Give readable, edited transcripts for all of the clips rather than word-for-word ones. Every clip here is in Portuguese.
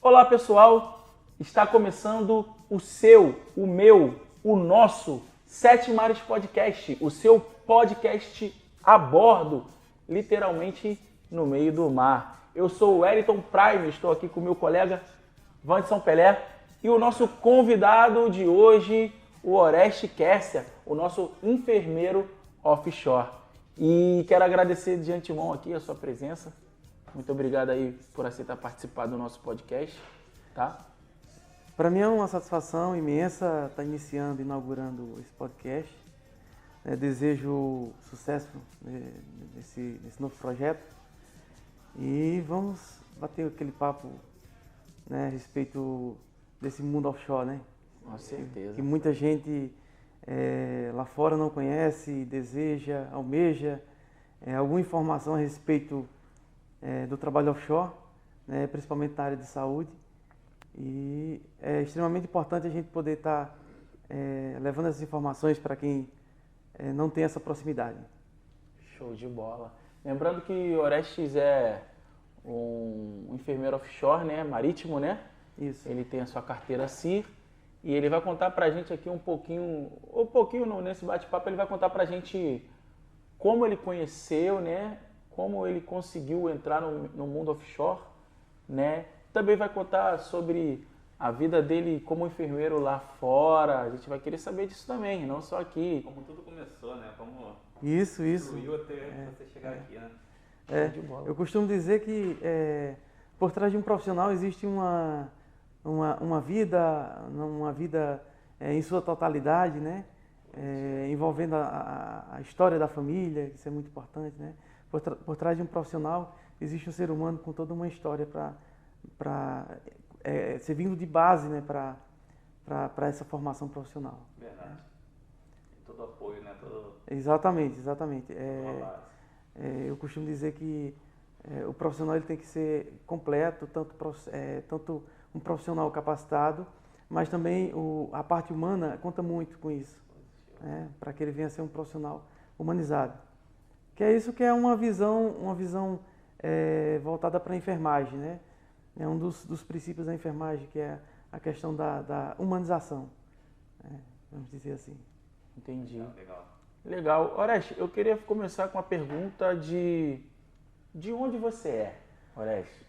Olá pessoal, está começando o seu, o meu, o nosso Sete Mares Podcast, o seu podcast a bordo, literalmente no meio do mar. Eu sou o Wellington Prime, estou aqui com o meu colega Wanderson Pelé e o nosso convidado de hoje, o Oreste Kessia, o nosso enfermeiro offshore. E quero agradecer de antemão aqui a sua presença. Muito obrigado aí por aceitar participar do nosso podcast, tá? Para mim é uma satisfação imensa estar inaugurando esse podcast. Desejo sucesso nesse novo projeto e vamos bater aquele papo, né, a respeito desse mundo offshore, né? Com certeza. Que muita gente lá fora não conhece, deseja, almeja alguma informação a respeito do trabalho offshore, né, principalmente na área de saúde. E é extremamente importante a gente poder estar levando essas informações para quem não tem essa proximidade. Show de bola. Lembrando que Orestes é um enfermeiro offshore, né, marítimo, né? Isso. Ele tem a sua carteira CIR e ele vai contar pra gente aqui nesse bate-papo, ele vai contar pra gente como ele conheceu, né? Como ele conseguiu entrar no mundo offshore, né? Também vai contar sobre a vida dele como enfermeiro lá fora. A gente vai querer saber disso também, não só aqui. Como tudo começou, né? Como Isso. fluiu até você chegar aqui, né? De bola. Eu costumo dizer que por trás de um profissional existe uma vida em sua totalidade, né? Envolvendo a história da família, isso é muito importante, né? Por trás de um profissional existe um ser humano com toda uma história servindo de base, né, para essa formação profissional. Verdade. E todo apoio, né? Exatamente. Toda uma base. Eu costumo dizer que o profissional ele tem que ser completo, tanto um profissional capacitado, mas também a parte humana conta muito com isso, né, para que ele venha a ser um profissional humanizado. Que é isso que é uma visão voltada para a enfermagem, né? É um dos princípios da enfermagem, que é a questão da humanização, vamos dizer assim. Entendi. Legal. Legal. Oreste, eu queria começar com a pergunta de onde você é, Oreste?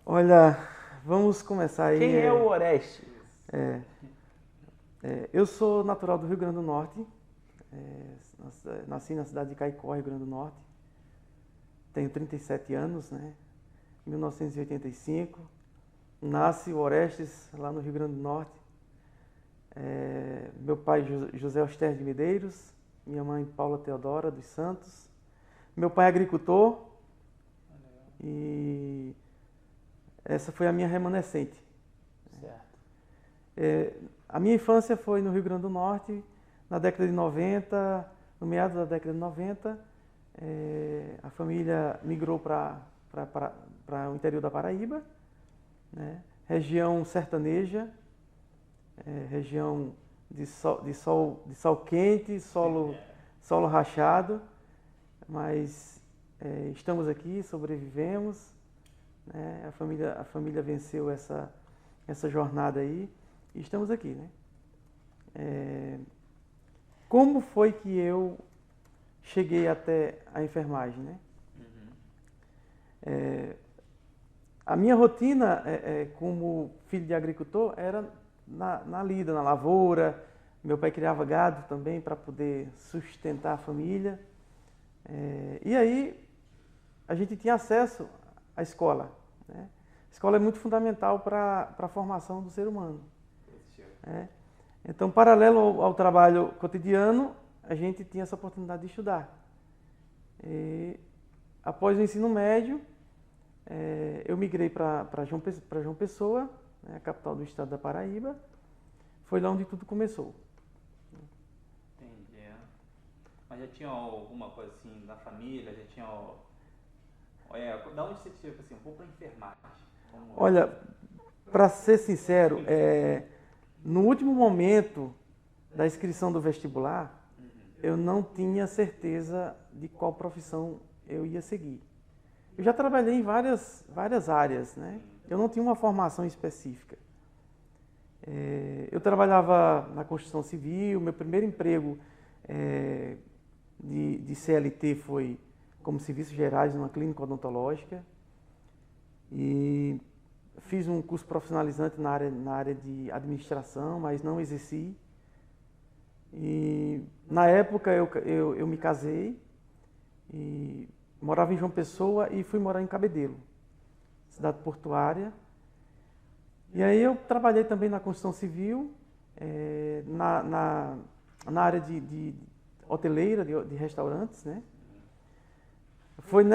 Olha, vamos começar aí. Quem é o Oreste? Eu sou natural do Rio Grande do Norte, nasci na cidade de Caicó, Rio Grande do Norte. Tenho 37 anos, né? 1985. Nasce o Orestes lá no Rio Grande do Norte. Meu pai José Oster de Medeiros, minha mãe Paula Teodora dos Santos. Meu pai é agricultor e essa foi a minha remanescente. Certo. A minha infância foi no Rio Grande do Norte, na década de 90, no meados da década de 90. A família migrou para o interior da Paraíba, né? Região sertaneja, região de sol quente, solo rachado, mas estamos aqui, sobrevivemos, né? A família venceu essa jornada aí e estamos aqui, né? Como foi que eu cheguei até a enfermagem, né? A minha rotina como filho de agricultor era na lida, na lavoura. Meu pai criava gado também para poder sustentar a família. E aí a gente tinha acesso à escola, né? A escola é muito fundamental para a formação do ser humano. Então, paralelo ao trabalho cotidiano, a gente tinha essa oportunidade de estudar. Após o ensino médio, eu migrei para João Pessoa, né, a capital do estado da Paraíba. Foi lá onde tudo começou. Entendi. Mas já tinha alguma coisa assim na família? Já tinha... da onde você tira assim, um pouco para enfermagem? Olha, para ser sincero, no último momento da inscrição do vestibular, eu não tinha certeza de qual profissão eu ia seguir. Eu já trabalhei em várias áreas, né? Eu não tinha uma formação específica. Eu trabalhava na construção civil, meu primeiro emprego de CLT foi como serviços gerais numa clínica odontológica. E fiz um curso profissionalizante na área de administração, mas não exerci. E na época eu me casei e morava em João Pessoa e fui morar em Cabedelo, cidade portuária. E aí eu trabalhei também na construção civil, na área de hoteleira, de restaurantes, né? Foi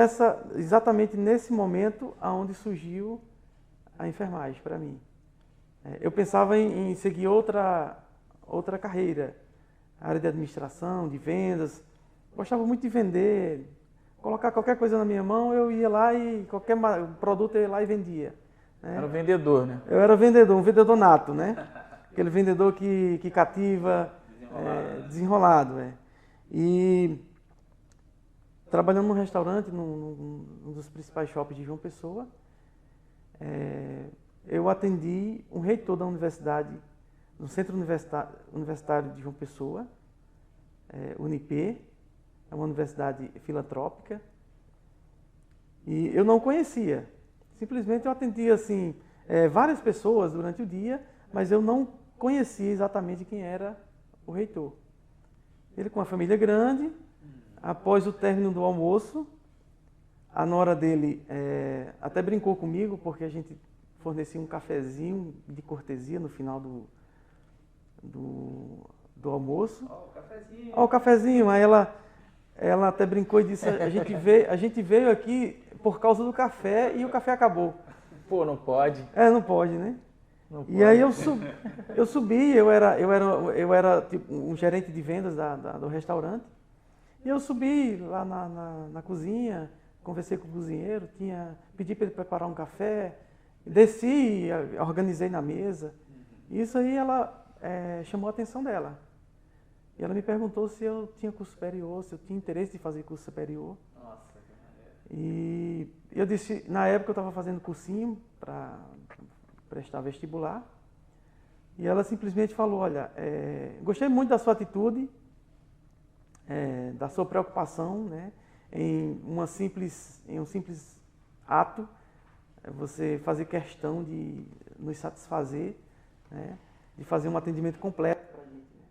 exatamente nesse momento onde surgiu a enfermagem para mim. Eu pensava em seguir outra carreira, a área de administração, de vendas. Gostava muito de vender, colocar qualquer coisa na minha mão, eu ia lá e qualquer produto eu ia lá e vendia. Né? Era um vendedor, né? Eu era vendedor, um vendedor nato, né? Aquele vendedor que cativa, desenrolado. E trabalhando num restaurante, num dos principais shoppings de João Pessoa, eu atendi um reitor da universidade, no Centro Universitário de João Pessoa, Unip, é uma universidade filantrópica, e eu não conhecia. Simplesmente eu atendia assim, várias pessoas durante o dia, mas eu não conhecia exatamente quem era o reitor. Ele com uma família grande, após o término do almoço, a nora dele até brincou comigo, porque a gente fornecia um cafezinho de cortesia no final do almoço. Ó, o cafezinho. Ó, o cafezinho. Aí ela até brincou e disse, a gente veio aqui por causa do café e o café acabou. Pô, não pode. Não pode, né? Não pode. E aí eu subi, eu era tipo, um gerente de vendas do restaurante. E eu subi lá na cozinha, conversei com o cozinheiro, pedi para ele preparar um café, desci, organizei na mesa. Isso aí ela chamou a atenção dela. E ela me perguntou se eu tinha curso superior, se eu tinha interesse de fazer curso superior. Nossa, que maneiro. E eu disse, na época eu estava fazendo cursinho para prestar vestibular. E ela simplesmente falou, olha, gostei muito da sua atitude, da sua preocupação, né, em um simples ato, você fazer questão de nos satisfazer, né, de fazer um atendimento completo para a gente. Né.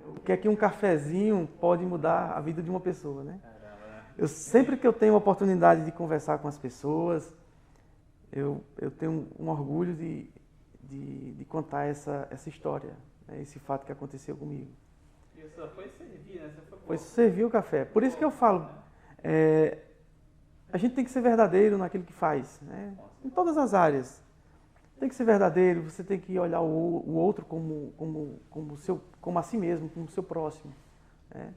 O que é que um cafezinho pode mudar a vida de uma pessoa, né? Caramba, né? Sempre que eu tenho a oportunidade de conversar com as pessoas, eu tenho um orgulho de contar essa história, né, esse fato que aconteceu comigo. E só foi servir, né? Você Foi servir o café. Por isso que eu falo, a gente tem que ser verdadeiro naquilo que faz, né? Em todas as áreas. Tem que ser verdadeiro, você tem que olhar o outro como a si mesmo, como o seu próximo. Né?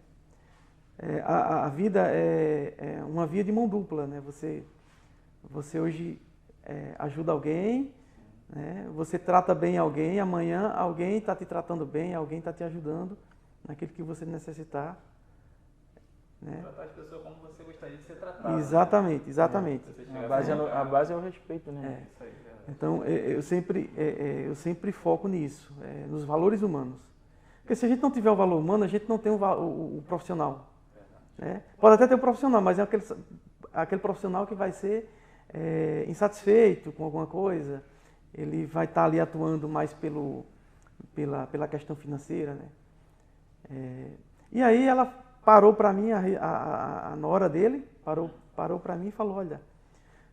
A vida é uma via de mão dupla, né? Você hoje ajuda alguém, né? Você trata bem alguém, amanhã alguém está te tratando bem, alguém está te ajudando naquilo que você necessitar. Né? Tratar as pessoas como você gostaria de ser tratado. Exatamente, Né? exatamente. Você A base é o respeito, né? Isso aí, verdade. Então, eu sempre foco nisso, nos valores humanos. Porque se a gente não tiver o valor humano, a gente não tem o profissional. Né? Pode até ter o profissional, mas é aquele profissional que vai ser insatisfeito com alguma coisa, ele vai estar ali atuando mais pela questão financeira. Né? E aí ela parou para mim, a nora dele, parou para mim e falou, olha,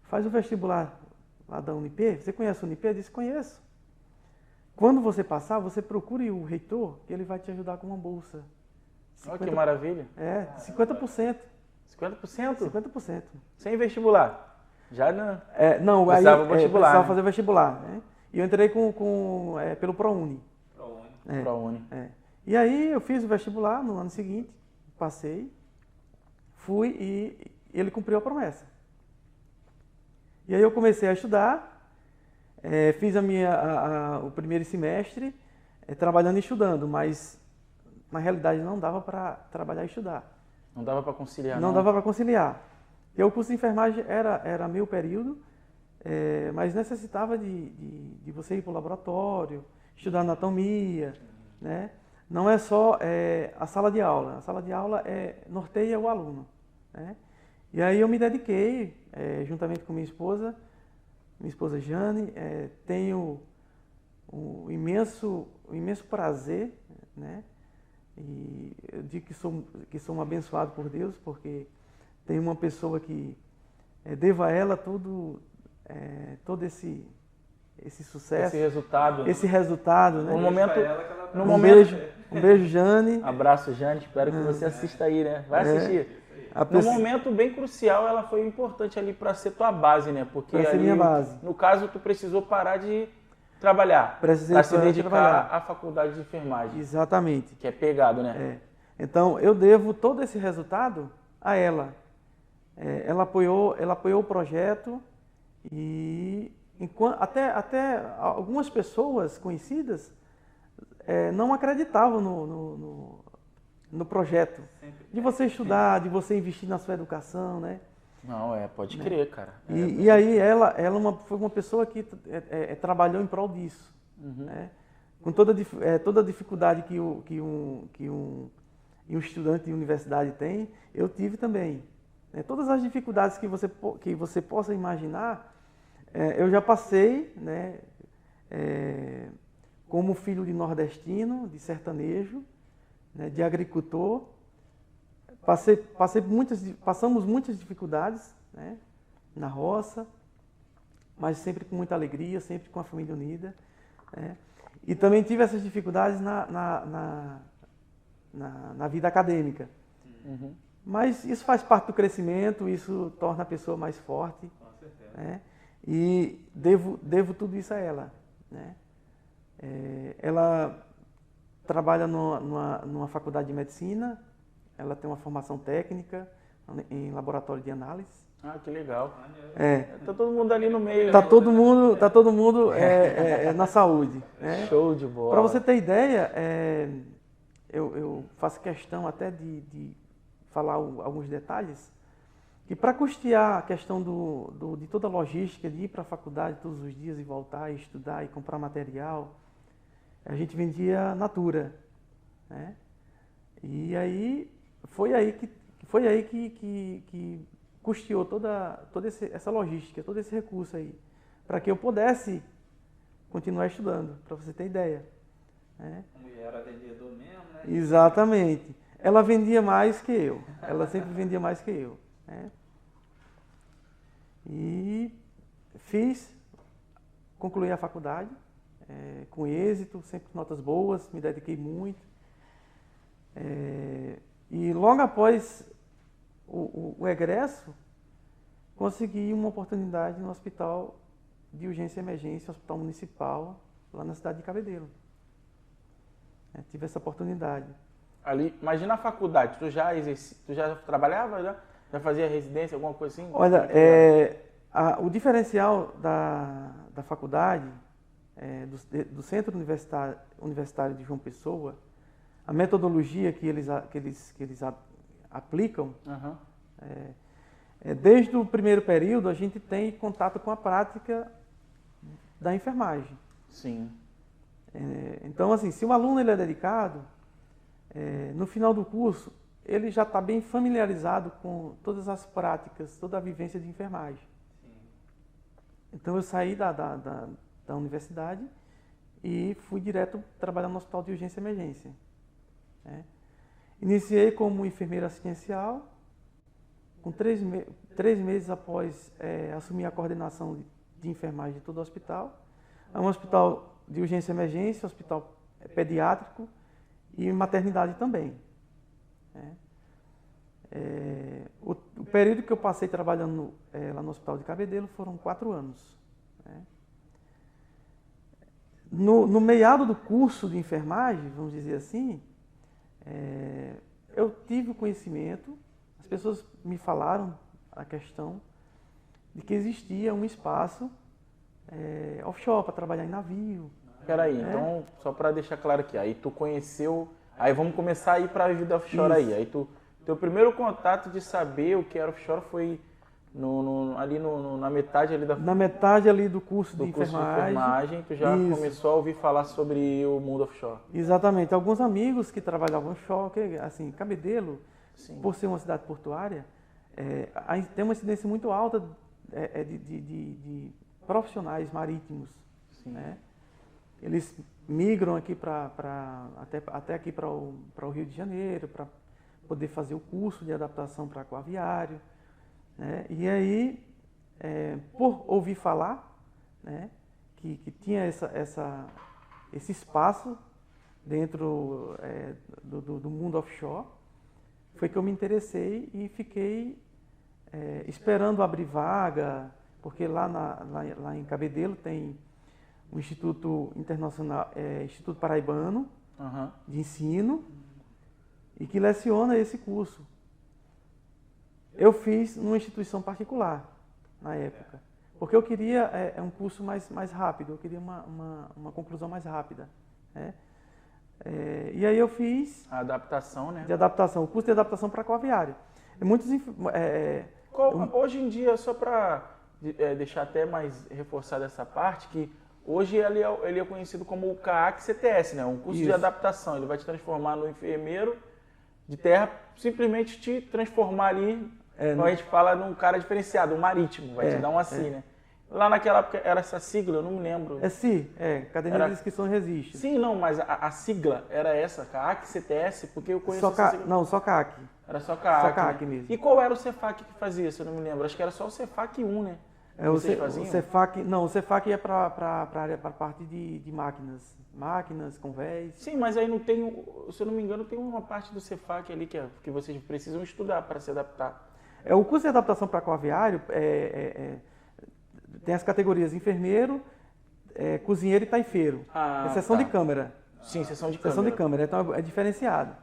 faz o vestibular lá da Unip, você conhece a Unip? Eu disse, conheço. Quando você passar, você procure o reitor, que ele vai te ajudar com uma bolsa. Olha que maravilha. 50%. 50%? 50%. Sem vestibular? Já não. Não, Precisava aí vestibular, precisava né? fazer vestibular. Né? E eu entrei pelo ProUni. ProUni. E aí eu fiz o vestibular no ano seguinte, passei, fui e ele cumpriu a promessa. E aí eu comecei a estudar, fiz o primeiro semestre trabalhando e estudando, mas na realidade não dava para trabalhar e estudar. Não dava para conciliar, Não dava para conciliar. E o curso de enfermagem era meio período, mas necessitava de você ir para o laboratório, estudar anatomia, né? Não é só a sala de aula. A sala de aula norteia o aluno, né? E aí eu me dediquei, juntamente com minha esposa Jane, tenho um imenso prazer, né? E eu digo que sou um abençoado por Deus, porque tenho uma pessoa que devo a ela todo esse sucesso, esse resultado, né? Um beijo, Jane. Abraço, Jane. Espero que você assista aí, né? Vai assistir. Num momento bem crucial, ela foi importante ali para ser tua base, né? Porque pra ser ali, minha base. No caso, tu precisou parar de trabalhar para se dedicar à faculdade de enfermagem. Exatamente. Que é pegado, né? Então, eu devo todo esse resultado a ela. Ela apoiou o projeto e até algumas pessoas conhecidas não acreditavam no projeto. De você estudar, de você investir na sua educação, né? Não, pode crer, cara. E aí ela foi uma pessoa que trabalhou em prol disso, né? Com toda a dificuldade que um estudante de universidade tem, eu tive também. Todas as dificuldades que você possa imaginar, eu já passei, né? Como filho de nordestino, de sertanejo, né? De agricultor, passamos muitas dificuldades, né? Na roça, mas sempre com muita alegria, sempre com a família unida, né? E também tive essas dificuldades na vida acadêmica. Uhum. Mas isso faz parte do crescimento, isso torna a pessoa mais forte. Com certeza. Né? E devo tudo isso a ela. Né? Ela trabalha numa faculdade de medicina, ela tem uma formação técnica em laboratório de análise. Ah, que legal. Tá todo mundo ali no meio. Tá todo mundo na saúde. Né? Show de bola. Para você ter ideia, eu faço questão até de falar alguns detalhes, que para custear a questão de toda a logística, de ir para a faculdade todos os dias e voltar, e estudar e comprar material, a gente vendia Natura. Né? E aí foi aí que custeou toda essa logística, todo esse recurso aí, para que eu pudesse continuar estudando, para você ter ideia. Né? A mulher era vendedor mesmo, né? Exatamente. Ela vendia mais que eu. Ela sempre vendia mais que eu. Né? E concluí a faculdade com êxito, sempre com notas boas, me dediquei muito. E logo após o egresso, consegui uma oportunidade no hospital de urgência e emergência, hospital municipal, lá na cidade de Cabedelo. Tive essa oportunidade. Ali, imagina a faculdade, tu já trabalhava, já fazia residência, alguma coisa assim? Olha, o diferencial da faculdade, do Centro Universitário de João Pessoa, a metodologia que eles aplicam, desde o primeiro período a gente tem contato com a prática da enfermagem. Sim. Então, assim, se o aluno ele é dedicado, no final do curso, ele já está bem familiarizado com todas as práticas, toda a vivência de enfermagem. Sim. Então, eu saí da universidade e fui direto trabalhar no hospital de urgência e emergência. Iniciei como enfermeira assistencial, com 3 meses após assumir a coordenação de enfermagem de todo o hospital. É um hospital de urgência e emergência, hospital pediátrico e maternidade também. O período que eu passei trabalhando lá no Hospital de Cabedelo foram 4 anos. No meado do curso de enfermagem, vamos dizer assim, eu tive o conhecimento, as pessoas me falaram a questão de que existia um espaço offshore para trabalhar em navio. Peraí, então, só para deixar claro aqui, aí tu conheceu, aí vamos começar a ir para a vida offshore. Isso. Aí teu primeiro contato de saber o que era offshore foi Ali na metade ali Na metade ali do curso de curso de enfermagem. enfermagem, tu já Isso. começou a ouvir falar sobre o mundo offshore. Exatamente. Alguns amigos que trabalhavam offshore, que, assim, Cabedelo, Sim. por ser uma cidade portuária, tem uma incidência muito alta de profissionais marítimos. Sim. Né? Eles migram aqui até aqui para o Rio de Janeiro, para poder fazer o curso de adaptação para aquaviário. Né? E aí, por ouvir falar, né, que tinha esse espaço dentro do mundo offshore, foi que eu me interessei e fiquei esperando abrir vaga, porque lá em Cabedelo tem o Instituto Internacional, Instituto Paraibano de Ensino, e que leciona esse curso. Eu fiz numa instituição particular, na época, porque eu queria um curso mais rápido, eu queria uma conclusão mais rápida. Né? E aí eu fiz... A adaptação, né? De adaptação, o curso de adaptação para aquaviário. Hoje em dia, só para deixar até mais reforçada essa parte, que hoje ele é conhecido como o CAAC CTS, né? Um curso de adaptação. Ele vai te transformar no enfermeiro de terra, simplesmente te transformar ali, como a gente fala, num cara diferenciado, um marítimo, vai te dar um assim, né? Lá naquela época era essa sigla, eu não me lembro. Caderneta de Inscrição e Registro. Sim, não, mas a sigla era essa, CAAC CTS, porque eu conheço essa sigla. Não, só CAAC. Era só CAAC. Só CAAC mesmo. E qual era o Cefac que fazia, se eu não me lembro? Acho que era só o Cefac 1, né? O Cefac é para a parte de máquinas, convés. Sim, mas aí não tem, se eu não me engano, tem uma parte do Cefac ali que vocês precisam estudar para se adaptar. O curso de adaptação para aquaviário tem as categorias enfermeiro, cozinheiro e taifeiro. Exceção de câmera. Sim, exceção de câmera. Exceção de câmera, então é diferenciado.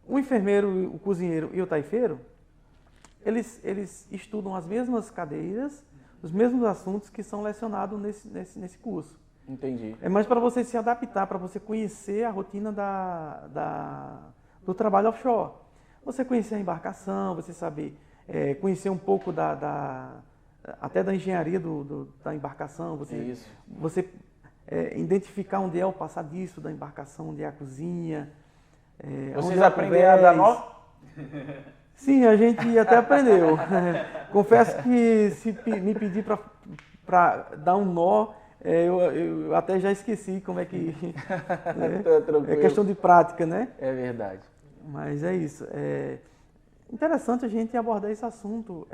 O enfermeiro, o cozinheiro e o taifeiro, eles estudam as mesmas cadeiras, os mesmos assuntos que são lecionados nesse curso. Entendi. É mais para você se adaptar, para você conhecer a rotina do trabalho offshore. Você conhecer a embarcação, você saber conhecer um pouco até da engenharia da embarcação, você identificar onde é o passadiço da embarcação, onde é a cozinha. Vocês aprenderam a dar nó? Sim, a gente até aprendeu. Confesso que se me pedir para dar um nó, eu até já esqueci como é que... É questão de prática, né? É verdade. Mas é isso. É interessante a gente abordar esse assunto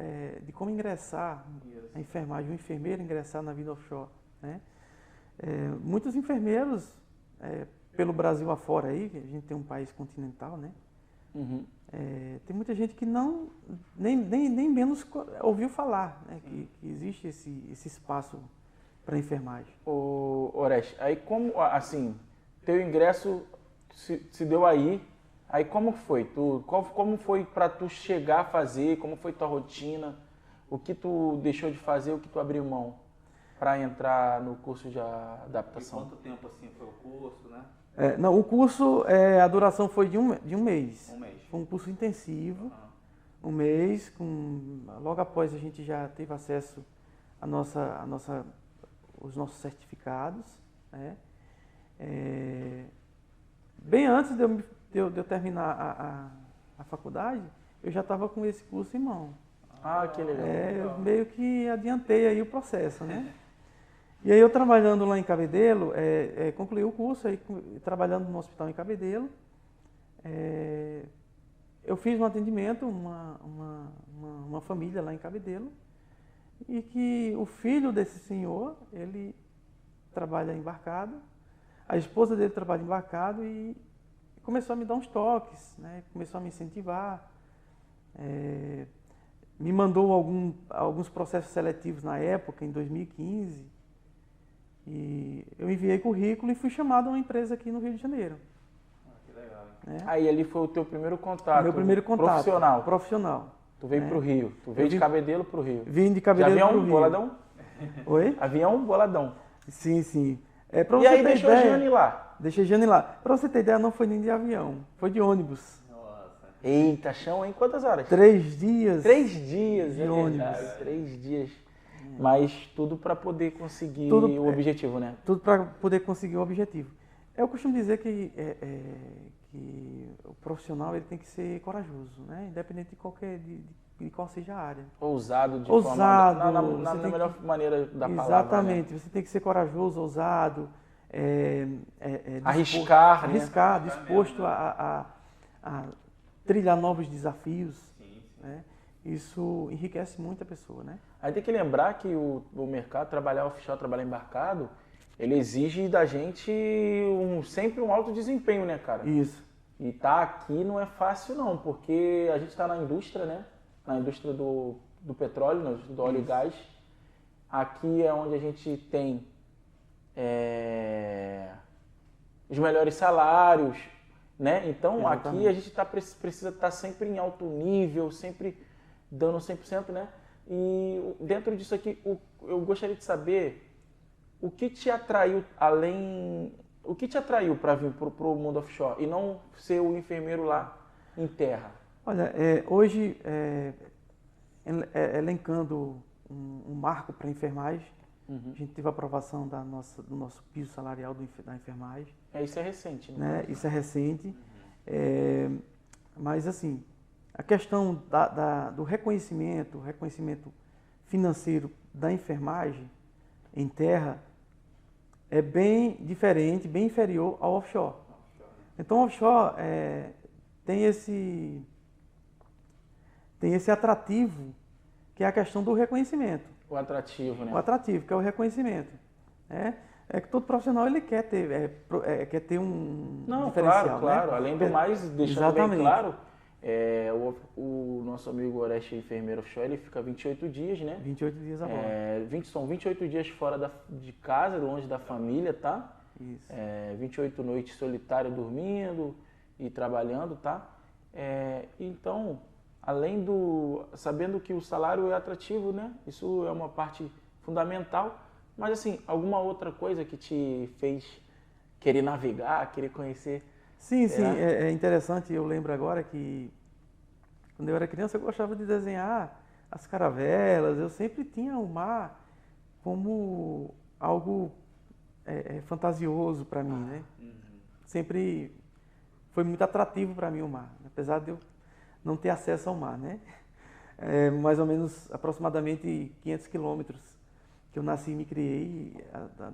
de como ingressar a enfermagem, o enfermeiro ingressar na vida offshore. Né? Muitos enfermeiros, pelo Brasil afora aí, que a gente tem um país continental, né? Uhum. Tem muita gente que nem menos ouviu falar, né? Que existe esse espaço para enfermagem. Oreste, aí como, assim, teu ingresso se deu aí como foi? Como foi para tu chegar a fazer? Como foi tua rotina? O que tu deixou de fazer? O que tu abriu mão para entrar no curso de adaptação? E quanto tempo assim foi o curso, né? Não, o curso, a duração foi de um mês. Um mês. Foi um curso intensivo, um mês. Logo após a gente já teve acesso os nossos certificados. Né? Bem antes de eu terminar a faculdade, eu já estava com esse curso em mão. Que legal. Eu meio que adiantei aí o processo, né? E aí eu trabalhando lá em Cabedelo, concluí o curso, aí trabalhando no hospital em Cabedelo, eu fiz um atendimento, uma família lá em Cabedelo, e que o filho desse senhor, ele trabalha embarcado, a esposa dele trabalha embarcado e começou a me dar uns toques, né? Começou a me incentivar, me mandou alguns processos seletivos na época, em 2015, e eu enviei currículo e fui chamado a uma empresa aqui no Rio de Janeiro. Que legal, hein? Aí ali foi o teu primeiro contato? Meu primeiro contato. Profissional. Tu veio pro Rio. Tu veio de Cabedelo pro Rio. Vim de Cabedelo pro Rio. Avião, boladão? Oi? Avião, boladão. Sim, sim. E aí deixou a Jane lá? Deixei a Jane lá. Para você ter ideia, não foi nem de avião, foi de ônibus. Nossa. Eita, chão, hein? Quantas horas? 3 dias. 3 dias, de é ônibus. verdade, 3 dias. Mas tudo para poder conseguir Tudo- o objetivo, né? Tudo para poder conseguir o objetivo. Eu costumo dizer que, que o profissional ele tem que ser corajoso, né? Independente de de qual seja a área. Ousado de Ousado, forma... você Na tem melhor maneira da palavra, Exatamente, né? você tem que ser corajoso, ousado, Arriscar, né? disposto a trilhar novos desafios, né? Isso enriquece muito a pessoa, né? Aí tem que lembrar que o mercado, trabalhar offshore, trabalhar embarcado, ele exige da gente sempre um alto desempenho, né, cara? Isso. E tá aqui não é fácil não, porque a gente está na indústria, né? Na indústria do petróleo, na indústria do óleo e gás. Aqui é onde a gente tem os melhores salários, né? Então Exatamente. aqui a gente precisa estar sempre em alto nível, sempre dando 100%, né? E dentro disso aqui, eu gostaria de saber o que te atraiu para vir para o mundo offshore e não ser o enfermeiro lá em terra? Olha, hoje, elencando um marco para a enfermagem, a gente teve a aprovação do nosso piso salarial da enfermagem. Isso é recente, né? Isso é recente. Mas, assim, a questão do reconhecimento financeiro da enfermagem em terra é bem diferente, bem inferior ao offshore. Então, o offshore tem esse atrativo, que é a questão do reconhecimento. O atrativo, né? O atrativo, que é o reconhecimento. É que todo profissional ele quer ter um diferencial. Claro. Né? Além do mais, deixando bem Exatamente. claro, o nosso amigo Oreste, enfermeiro offshore, ele fica 28 dias, né? 28 dias a bordo. São 28 dias fora de casa, longe da família, tá? Isso. 28 noites solitário dormindo e trabalhando, tá? Então, sabendo que o salário é atrativo, né? Isso é uma parte fundamental. Mas assim, alguma outra coisa que te fez querer navegar, querer conhecer? Sim, é interessante. Eu lembro agora que quando eu era criança eu gostava de desenhar as caravelas. Eu sempre tinha o mar como algo fantasioso para mim, né? Sempre foi muito atrativo para mim o mar, apesar de eu não ter acesso ao mar, né? Mais ou menos aproximadamente 500 quilômetros que eu nasci e me criei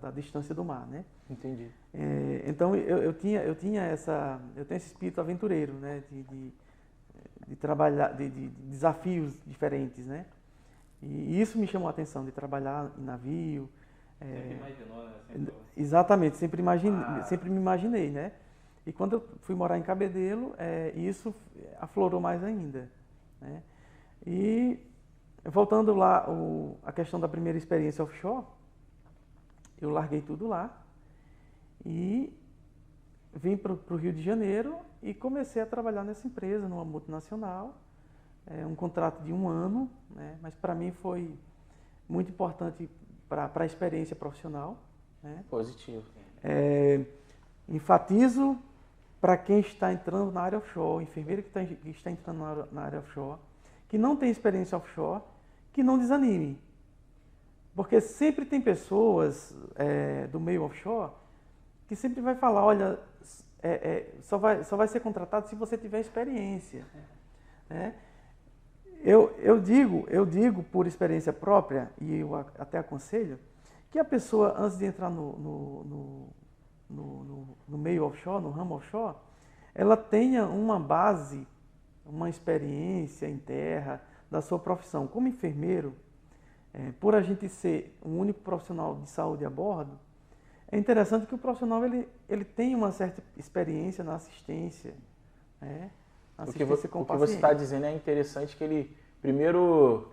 da distância do mar, né? Entendi. Então eu tenho esse espírito aventureiro, né? De trabalhar, de desafios diferentes, né? E isso me chamou a atenção, de trabalhar em navio. Sempre imaginou, né? Exatamente, sempre me imaginei, né? E quando eu fui morar em Cabedelo, isso aflorou mais ainda, né? E voltando lá, a questão da primeira experiência offshore, eu larguei tudo lá e vim para o Rio de Janeiro e comecei a trabalhar nessa empresa, numa multinacional, um contrato de 1 ano, né? Mas para mim foi muito importante para a experiência profissional, né? Positivo. Enfatizo para quem está entrando na área offshore, enfermeiro que está entrando na área offshore, que não tem experiência offshore, que não desanime. Porque sempre tem pessoas do meio offshore que sempre vai falar, olha, só vai ser contratado se você tiver experiência. Né? Eu digo por experiência própria, e eu até aconselho, que a pessoa, antes de entrar no meio offshore, no ramo offshore, ela tenha uma base, uma experiência em terra da sua profissão. Como enfermeiro, por a gente ser um único profissional de saúde a bordo, é interessante que o profissional ele tenha uma certa experiência na assistência, né? O que você está dizendo é interessante, que ele primeiro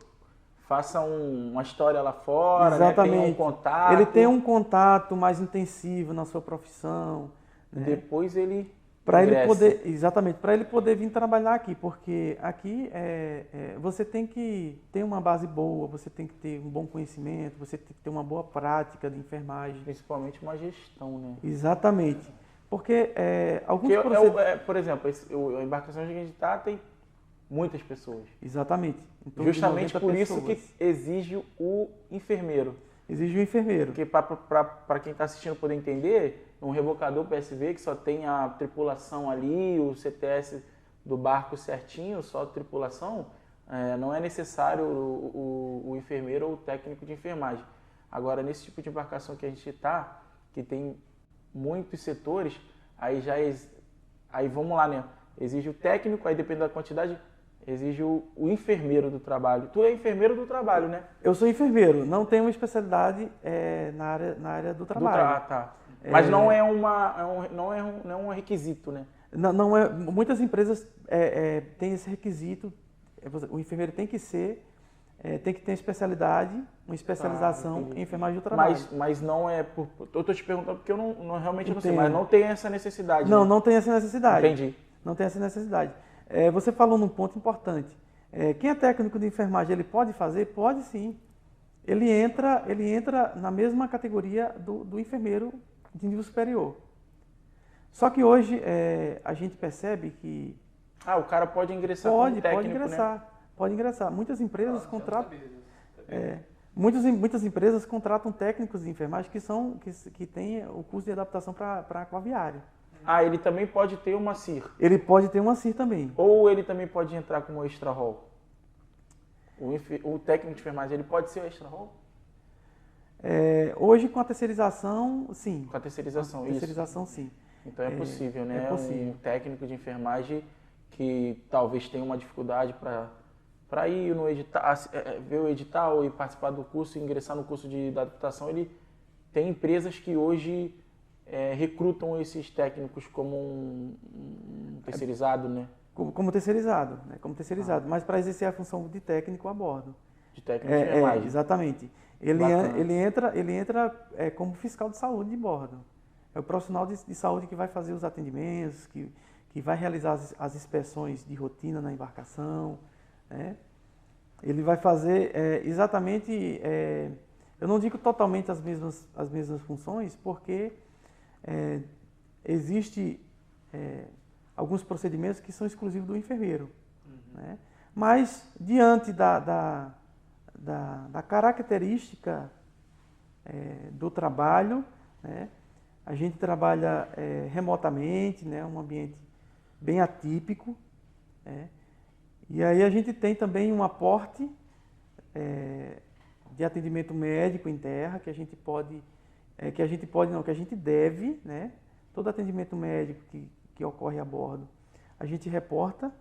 faça uma história lá fora, né? Tenha um contato. Ele tem um contato mais intensivo na sua profissão. Né? Depois ele para ele poder vir trabalhar aqui, porque aqui você tem que ter uma base boa, você tem que ter um bom conhecimento, você tem que ter uma boa prática de enfermagem. Principalmente uma gestão, né? Exatamente. Porque alguns Porque, procedimentos... por exemplo, a embarcação que a gente está tem muitas pessoas. Exatamente. Em torno de Justamente 90 por isso pessoas. que exige o enfermeiro. Exige um enfermeiro. Porque para quem está assistindo poder entender, um rebocador PSV que só tem a tripulação ali, o CTS do barco certinho, só a tripulação, não é necessário o enfermeiro ou o técnico de enfermagem. Agora, nesse tipo de embarcação que a gente está, que tem muitos setores, aí vamos lá, né? Exige o técnico, aí depende da quantidade, exige o enfermeiro do trabalho. Tu é enfermeiro do trabalho, né? Eu sou enfermeiro, não tenho uma especialidade na área do trabalho. Tá. Mas não é um requisito, né? Não é, muitas empresas têm esse requisito, o enfermeiro tem que ter especialidade, uma especialização em enfermagem do trabalho. Mas não é por... Eu estou te perguntando porque eu realmente não sei, Entendo. mas não tem essa necessidade. Não, né? não tem essa necessidade. Entendi. Não tem essa necessidade. Você falou num ponto importante. Quem é técnico de enfermagem, ele pode fazer? Pode sim. Ele entra na mesma categoria do enfermeiro de nível superior. Só que hoje a gente percebe que... O cara pode ingressar como técnico, pode ingressar. né? Pode ingressar. Muitas empresas contratam... Muitas empresas contratam técnicos de enfermagem que têm o curso de adaptação para aquaviário. Ele também pode ter uma CIR. Ele pode ter uma CIR também. Ou ele também pode entrar como extra rol. O técnico de enfermagem, ele pode ser o extra rol? Hoje, com a terceirização, sim. Com a terceirização, Com a terceirização, sim. Então é possível, né? É possível. Um técnico de enfermagem que talvez tenha uma dificuldade para ir no edital, ver o edital e participar do curso, ingressar no curso de adaptação, ele tem empresas que hoje recrutam esses técnicos como um terceirizado, né? Como terceirizado, né? Como terceirizado, mas para exercer a função de técnico a bordo. De técnico de enfermagem. Exatamente. Ele entra como fiscal de saúde de bordo. É o profissional de saúde que vai fazer os atendimentos, que vai realizar as inspeções de rotina na embarcação, né? Ele vai fazer exatamente, eu não digo totalmente as mesmas funções, porque existe alguns procedimentos que são exclusivos do enfermeiro, né? Mas diante da característica do trabalho, né? A gente trabalha remotamente, né? Um ambiente bem atípico, né? E aí a gente tem também um aporte de atendimento médico em terra, que a gente deve, né? Todo atendimento médico que ocorre a bordo, a gente reporta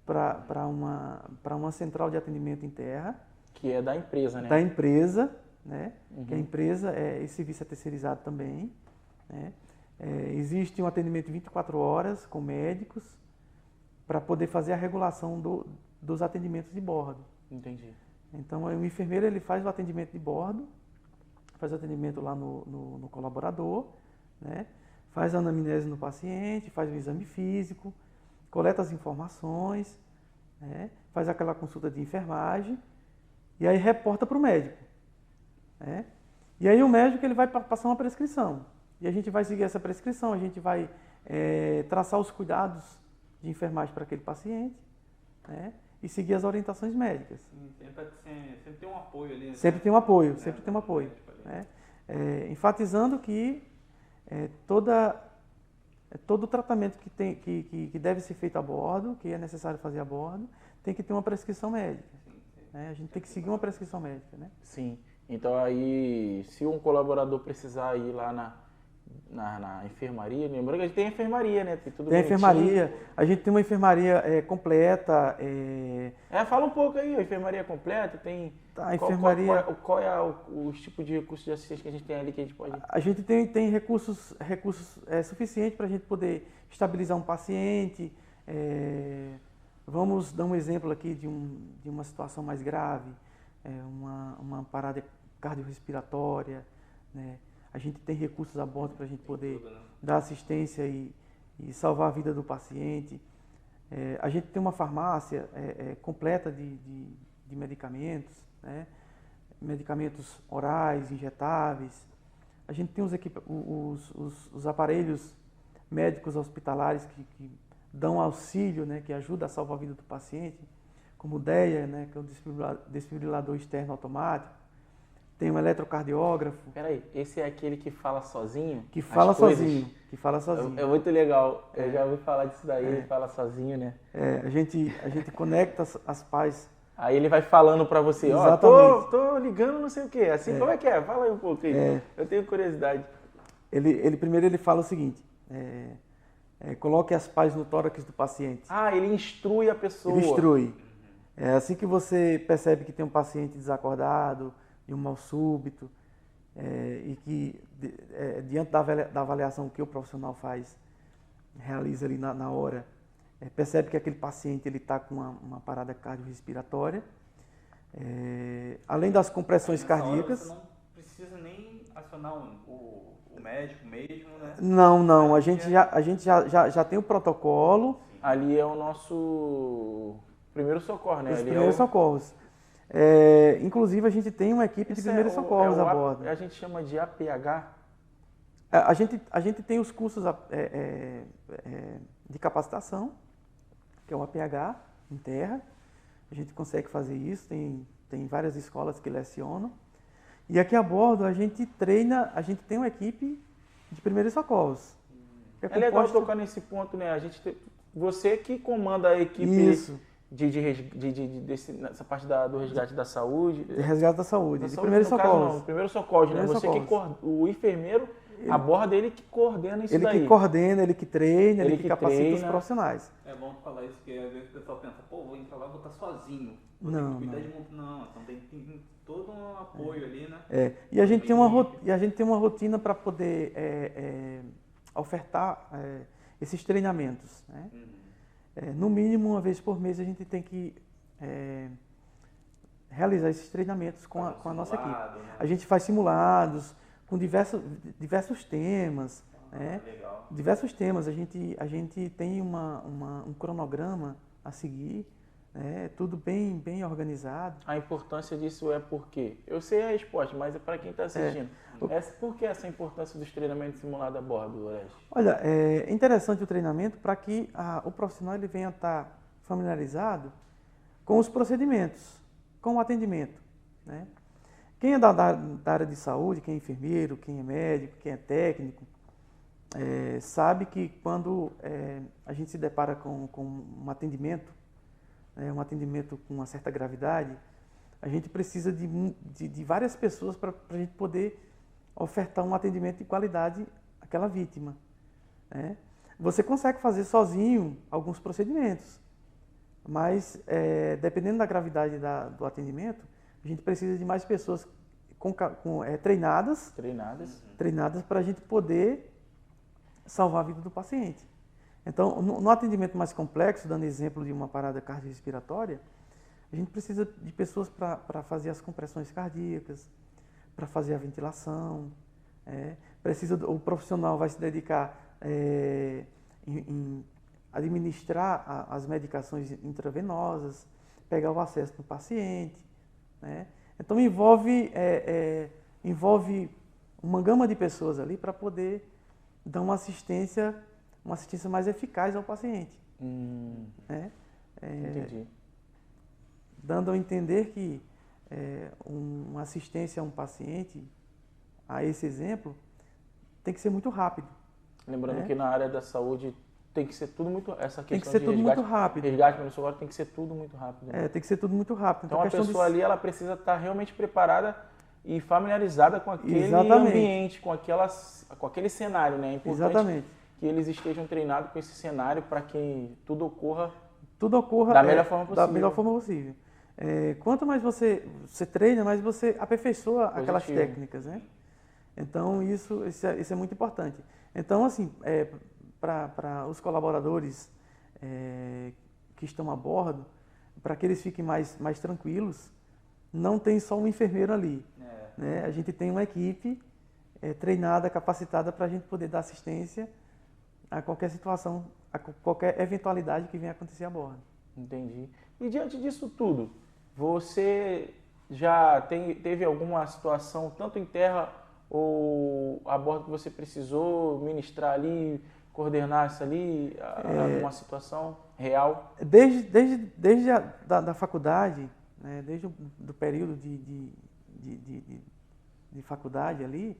para uma central de atendimento em terra. Que é da empresa, né? Da empresa, né? Uhum. Que a empresa, esse serviço é terceirizado também, né? Existe um atendimento 24 horas com médicos para poder fazer a regulação dos atendimentos de bordo. Entendi. Então, o enfermeiro ele faz o atendimento de bordo, faz o atendimento lá no colaborador, né? Faz a anamnese no paciente, faz o exame físico, coleta as informações, né? Faz aquela consulta de enfermagem e aí reporta para o médico, né? E aí o médico ele vai passar uma prescrição e a gente vai seguir essa prescrição, a gente vai traçar os cuidados de enfermagem para aquele paciente, né? E seguir as orientações médicas. Sim, sempre tem um apoio ali. Sempre tem um apoio, sempre tem um apoio. Né? Enfatizando que todo tratamento que deve ser feito a bordo, que é necessário fazer a bordo, tem que ter uma prescrição médica. Sim. Né? A gente tem que seguir uma prescrição médica. Né? Sim. Então aí, se um colaborador precisar ir lá na enfermaria, lembrando que a gente tem enfermaria, né? Tem enfermaria, a gente tem uma enfermaria completa. Fala um pouco aí, a enfermaria completa, tem... A enfermaria... Qual é o tipo de recurso de assistência que a gente tem ali que a gente pode... A gente tem recursos suficientes para a gente poder estabilizar um paciente. Vamos dar um exemplo aqui de uma situação mais grave, uma parada cardiorrespiratória, né? A gente tem recursos a bordo para a gente poder dar assistência e salvar a vida do paciente. A gente tem uma farmácia completa de medicamentos, né? Medicamentos orais, injetáveis. A gente tem os aparelhos médicos hospitalares que dão auxílio, né, que ajuda a salvar a vida do paciente, como o DEA, né, que é o desfibrilador externo automático. Tem um eletrocardiógrafo. Peraí, esse é aquele que fala sozinho? Que fala as coisas? sozinho. Que fala sozinho. É muito legal. Eu já ouvi falar disso daí, ele fala sozinho, né? A gente conecta as pás. Aí ele vai falando pra você, ó, Exatamente. tô ligando não sei o quê. Assim, como é que é? Fala aí um pouco aí. Eu tenho curiosidade. Primeiro ele fala o seguinte, coloque as pás no tórax do paciente. Ah, ele instrui a pessoa. Ele instrui. Assim que você percebe que tem um paciente desacordado, de um mal súbito, e que diante da avaliação que o profissional realiza ali na hora, percebe que aquele paciente está com uma parada cardiorrespiratória, além das compressões cardíacas. Você não precisa nem acionar o médico mesmo, né? Não, a gente já tem o protocolo. Ali é o nosso primeiro socorro, né? Os Ali primeiros socorros. Inclusive, a gente tem uma equipe de primeiros socorros a bordo. A gente chama de APH? A gente tem os cursos de capacitação, que é o APH, em terra. A gente consegue fazer isso, tem várias escolas que lecionam. E aqui a bordo a gente tem uma equipe de primeiros socorros. É legal tocar nesse ponto, né? Você que comanda a equipe Isso. dessa parte do resgate da saúde. De resgate da saúde, de primeiros socorros. Primeiros socorros, né? Primeiros socorros. O enfermeiro, a borda ele que coordena isso daí. Ele que coordena, ele que treina, ele que capacita treina. os profissionais. É bom falar isso, porque às vezes o pessoal pensa, vou entrar lá, vou estar sozinho. Não. Então tem todo um apoio ali, né? E a gente tem uma rotina para poder ofertar esses treinamentos, né? No mínimo, uma vez por mês, a gente tem que realizar esses treinamentos com a nossa equipe. Né? A gente faz simulados com diversos temas. Legal. Diversos temas. A gente tem um cronograma a seguir, tudo bem organizado. A importância disso é porque eu sei a resposta, mas é para quem está assistindo. Por que essa importância dos treinamentos simulados a bordo, Oreste? Olha, é interessante o treinamento para que o profissional ele venha estar familiarizado com os procedimentos, com o atendimento, né? Quem é da área de saúde, quem é enfermeiro, quem é médico, quem é técnico, sabe que quando a gente se depara com um atendimento com uma certa gravidade, a gente precisa de várias pessoas para a gente poder ofertar um atendimento de qualidade àquela vítima, né? Você consegue fazer sozinho alguns procedimentos, mas dependendo da gravidade do atendimento, a gente precisa de mais pessoas treinadas para a gente poder salvar a vida do paciente. Então, no atendimento mais complexo, dando exemplo de uma parada cardiorrespiratória, a gente precisa de pessoas para fazer as compressões cardíacas, para fazer a ventilação. O profissional vai se dedicar em administrar as medicações intravenosas, pegar o acesso do paciente, né? Então envolve uma gama de pessoas ali para poder dar uma assistência mais eficaz ao paciente. Entendi. Dando a entender que uma assistência a um paciente, a esse exemplo, tem que ser muito rápido. Lembrando que na área da saúde tem que ser tudo muito... Essa questão tem que ser tudo muito rápido. Resgate no socorro tem que ser tudo muito rápido. Né? Tem que ser tudo muito rápido. Então a pessoa ali ela precisa estar realmente preparada e familiarizada com aquele ambiente, com aquele cenário, né? É importante que eles estejam treinados com esse cenário para que tudo ocorra da melhor forma possível. Quanto mais você treina, mais você aperfeiçoa aquelas técnicas, né? Então isso é muito importante. Então, assim, para os colaboradores que estão a bordo, para que eles fiquem mais tranquilos, não tem só um enfermeiro ali. Né? A gente tem uma equipe treinada, capacitada para a gente poder dar assistência a qualquer situação, a qualquer eventualidade que venha acontecer a bordo. Entendi. E diante disso tudo, você já teve alguma situação, tanto em terra ou a bordo, que você precisou ministrar ali, coordenasse ali uma situação real? Desde da faculdade, né, desde o período de faculdade ali,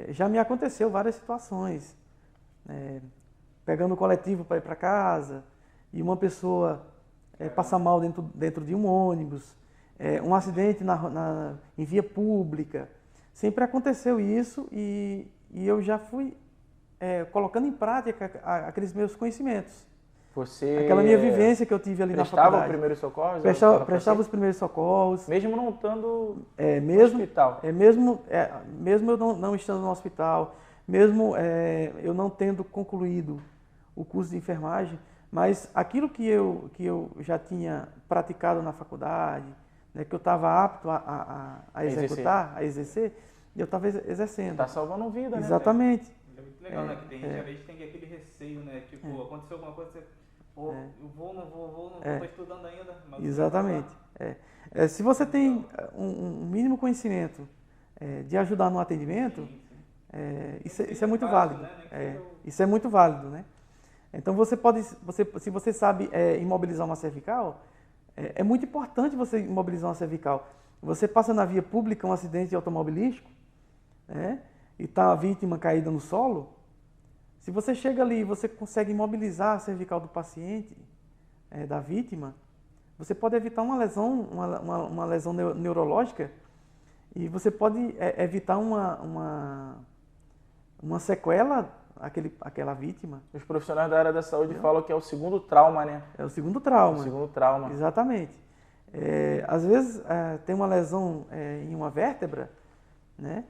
já me aconteceu várias situações. Pegando o coletivo para ir para casa, e uma pessoa passar mal dentro de um ônibus, um acidente em via pública. Sempre aconteceu isso e eu já fui colocando em prática aqueles meus conhecimentos. Aquela minha vivência que eu tive ali na faculdade. Prestava os primeiros socorros? Prestava os primeiros socorros. Mesmo não estando no hospital? Mesmo eu não estando no hospital, mesmo eu não tendo concluído o curso de enfermagem, mas aquilo que eu já tinha praticado na faculdade, né, que eu estava apto a executar, a exercer, eu estava exercendo. Está salvando vida, né? Exatamente. É muito legal, né? Que tem gente, às vezes, tem aquele receio, né? Tipo, aconteceu alguma coisa, você... eu vou, não estou estudando ainda. Mas exatamente. Se você tem um mínimo conhecimento de ajudar no atendimento, isso é muito válido. Isso é muito válido, né? Então se você sabe imobilizar uma cervical, é muito importante você imobilizar uma cervical. Você passa na via pública um acidente automobilístico, né, e está a vítima caída no solo. Se você chega ali e você consegue imobilizar a cervical do paciente, da vítima, você pode evitar uma lesão neurológica e você pode evitar uma sequela àquela vítima. Os profissionais da área da saúde falam que é o segundo trauma, né? É o segundo trauma. O segundo trauma. Exatamente. Às vezes tem uma lesão em uma vértebra, né?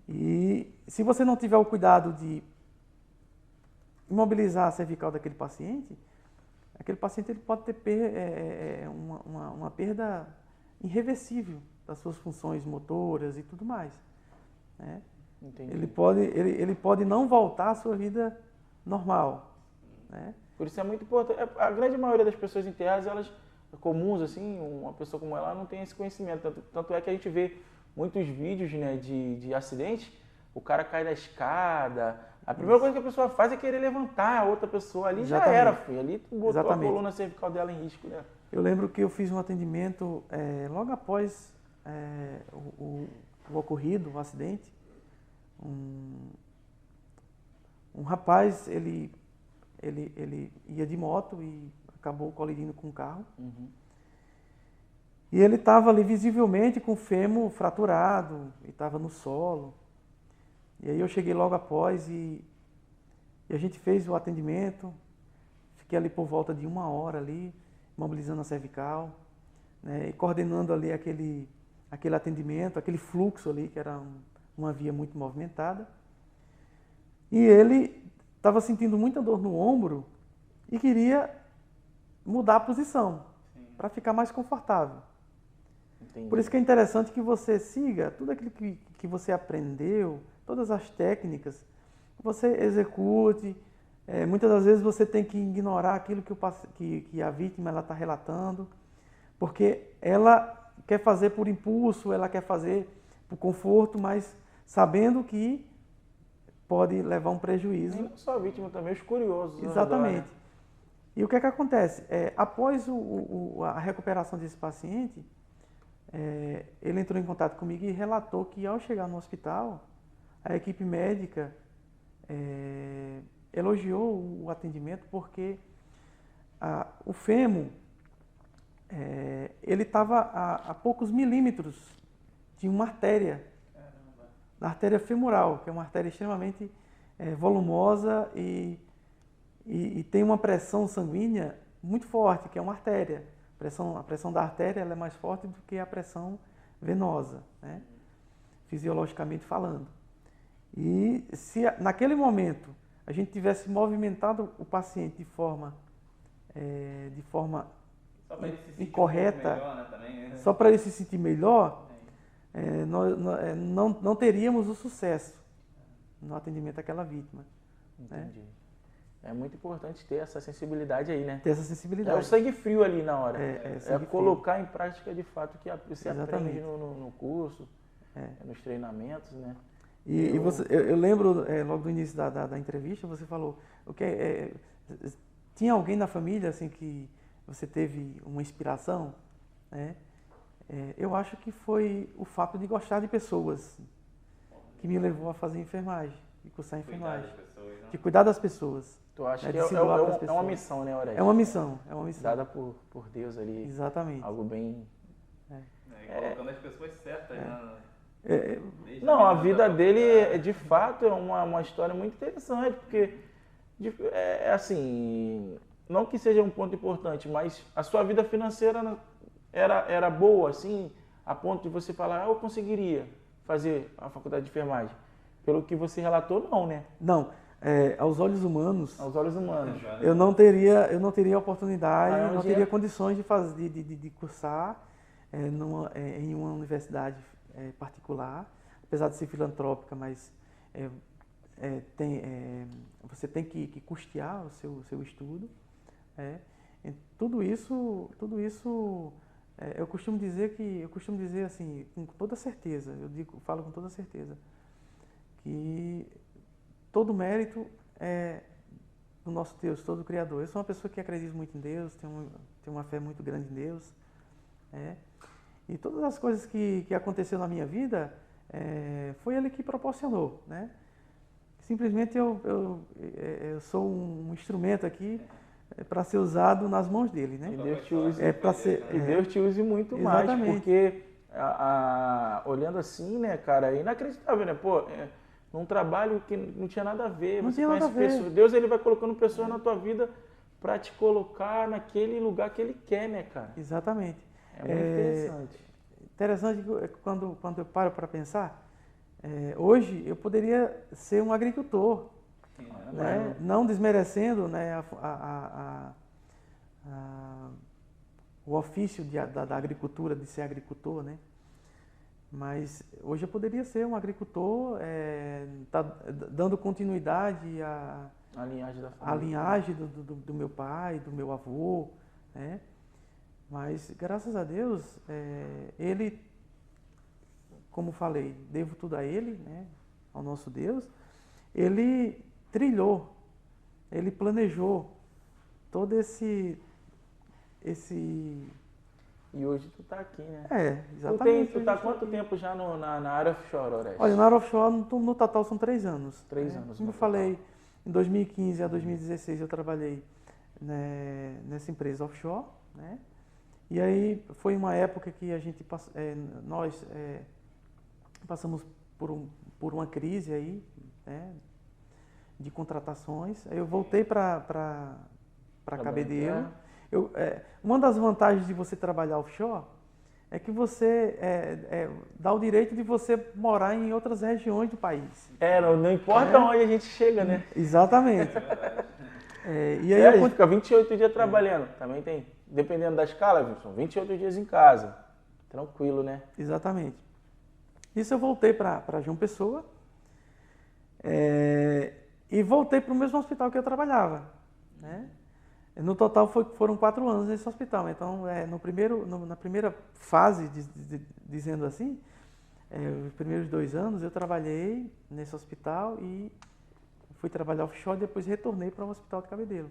E se você não tiver o cuidado de imobilizar a cervical daquele paciente, aquele paciente ele pode ter uma perda irreversível das suas funções motoras e tudo mais, né? Entendi. Ele pode não voltar à sua vida normal, né? Por isso é muito importante. A grande maioria das pessoas enterradas, elas comuns, assim, uma pessoa como ela não tem esse conhecimento. Tanto é que a gente vê muitos vídeos, né, de acidentes, o cara cai da escada, a primeira coisa que a pessoa faz é querer levantar a outra pessoa ali. Exatamente. Já era, filho. Ali tu botou a coluna cervical dela em risco, né? Eu lembro que eu fiz um atendimento logo após o ocorrido, o acidente. Um rapaz, ele ia de moto e acabou colidindo com um carro. Uhum. E ele estava ali visivelmente com o fêmur fraturado, e estava no solo. E aí eu cheguei logo após e a gente fez o atendimento. Fiquei ali por volta de 1 hora ali, mobilizando a cervical, né, e coordenando ali aquele atendimento, aquele fluxo ali, que era uma via muito movimentada. E ele estava sentindo muita dor no ombro e queria mudar a posição para ficar mais confortável. Entendi. Por isso que é interessante que você siga tudo aquilo que você aprendeu, todas as técnicas, você execute. Muitas das vezes você tem que ignorar aquilo que a vítima está relatando, porque ela quer fazer por impulso, ela quer fazer por conforto, mas sabendo que pode levar um prejuízo. E não só a vítima, também os curiosos. Exatamente. Né? E o que é que acontece? Após a recuperação desse paciente, ele entrou em contato comigo e relatou que ao chegar no hospital, a equipe médica elogiou o atendimento porque o fêmur, ele estava a poucos milímetros de uma artéria, da artéria femoral, que é uma artéria extremamente volumosa e tem uma pressão sanguínea muito forte, que é uma artéria. A pressão da artéria ela é mais forte do que a pressão venosa, né? Fisiologicamente falando. E se naquele momento a gente tivesse movimentado o paciente de forma incorreta, melhor, né, também, né? Só para ele se sentir melhor, nós não teríamos o sucesso no atendimento àquela vítima. Entendi. Né? É muito importante ter essa sensibilidade aí, né? Ter essa sensibilidade. É o sangue frio ali na hora. Sangue colocar em prática de fato o que você Exatamente. aprende no curso, nos treinamentos, né? E você, eu lembro, logo do início da entrevista, você falou, tinha alguém na família assim que você teve uma inspiração, né? Eu acho que foi o fato de gostar de pessoas que me levou a fazer enfermagem, de cursar enfermagem, de cuidar das pessoas. Tu acha né? que De se doar pras é uma pessoas. missão, né, Oreste? É uma missão, é uma missão. Dada por Deus ali. Exatamente. Algo bem... E colocando as pessoas certas, né? Não, a vida dele, de fato, é uma história muito interessante, porque, assim, não que seja um ponto importante, mas a sua vida financeira era boa, assim, a ponto de você falar, eu conseguiria fazer a faculdade de enfermagem. Pelo que você relatou, não, né? Não, aos olhos humanos, Aos olhos humanos. eu não teria oportunidade, não onde teria condições de fazer, de cursar em uma universidade particular, apesar de ser filantrópica, mas você tem que custear o seu estudo. E tudo isso eu costumo dizer assim, com toda certeza, falo com toda certeza, que todo mérito é do nosso Deus, todo Criador. Eu sou uma pessoa que acredita muito em Deus, tenho uma fé muito grande em Deus. E todas as coisas que aconteceram na minha vida, foi Ele que proporcionou, né? Simplesmente eu sou um instrumento aqui para ser usado nas mãos dele, né? Que Deus te use, que Deus te use muito mais, porque olhando assim, né, cara, é inacreditável, né? Pô, num trabalho que não tinha nada a ver, Não você tinha nada conhece a ver. pessoas, Deus ele vai colocando pessoas na tua vida para te colocar naquele lugar que ele quer, né, cara? Exatamente. É muito interessante. Interessante quando eu paro para pensar, hoje eu poderia ser um agricultor, né? Não desmerecendo, né, o ofício da agricultura, de ser agricultor, né? Mas hoje eu poderia ser um agricultor, dando continuidade A linhagem da à família. linhagem do meu pai, do meu avô, né? Mas, graças a Deus, ele, como falei, devo tudo a ele, né? Ao nosso Deus. Ele trilhou, ele planejou todo esse... E hoje tu tá aqui, né? Exatamente. Tu tá há quanto tempo já na área offshore, Oreste? Olha, na área offshore, no total, são 3 anos. 3 anos. Como eu falei, em 2015 a 2016 eu trabalhei, né, nessa empresa offshore, né? E aí foi uma época que nós passamos por uma crise aí, né, de contratações. Aí eu voltei para Cabedelo. Uma das vantagens de você trabalhar offshore é que você dá o direito de você morar em outras regiões do país. Não importa onde a gente chega, né? Exatamente. E aí a gente fica 28 dias trabalhando. Também tem, dependendo da escala, são 28 dias em casa. Tranquilo, né? Exatamente. Isso eu voltei para João Pessoa e voltei para o mesmo hospital que eu trabalhava, né? No total foram 4 anos nesse hospital. Então, na primeira fase, dizendo assim, os primeiros 2 anos eu trabalhei nesse hospital e fui trabalhar offshore, depois retornei para o hospital de Cabedelo,